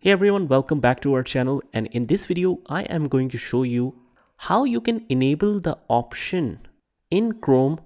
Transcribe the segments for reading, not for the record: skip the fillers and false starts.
Hey everyone, welcome back to our channel, and in this video I am going to show you how you can enable the option in Chrome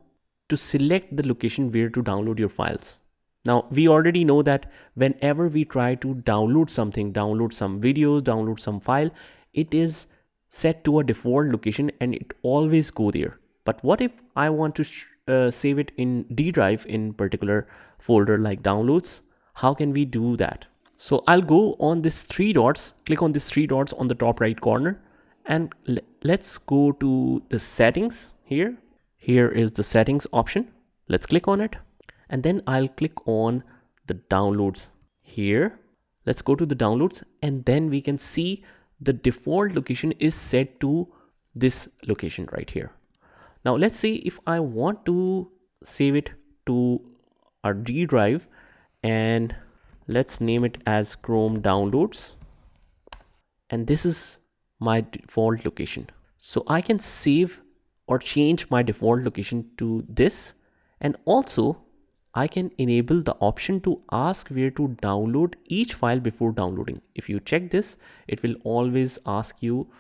to select the location where to download your files. Now we already know that whenever we try to download something, download some videos, download some file, it is set to a default location and it always go there. But what if I want to save it in D drive in particular folder like downloads? How can we do that? So I'll go on this three dots, click on these three dots on the top right corner, and let's go to the settings here. Here is the settings option. Let's click on it. And then I'll click on the downloads here. Let's go to the downloads, and then we can see the default location is set to this location right here. Now let's see if I want to save it to our D drive, and let's name it as Chrome downloads, and this is my default location. So I can save or change my default location to this, and also I can enable the option to ask where to download each file before downloading. If you check this, it will always ask you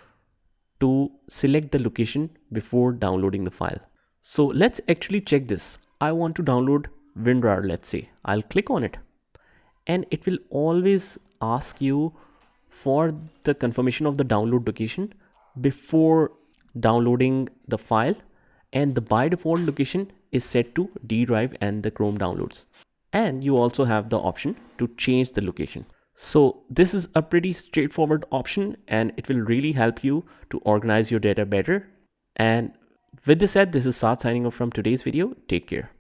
to select the location before downloading the file. So let's actually check this. I want to download WinRAR, let's say. I'll click on it, and it will always ask you for the confirmation of the download location before downloading the file, and the by default location is set to D drive and the Chrome downloads. And you also have the option to change the location. So this is a pretty straightforward option, and it will really help you to organize your data better. And with this said, this is Saad signing off from today's video. Take care.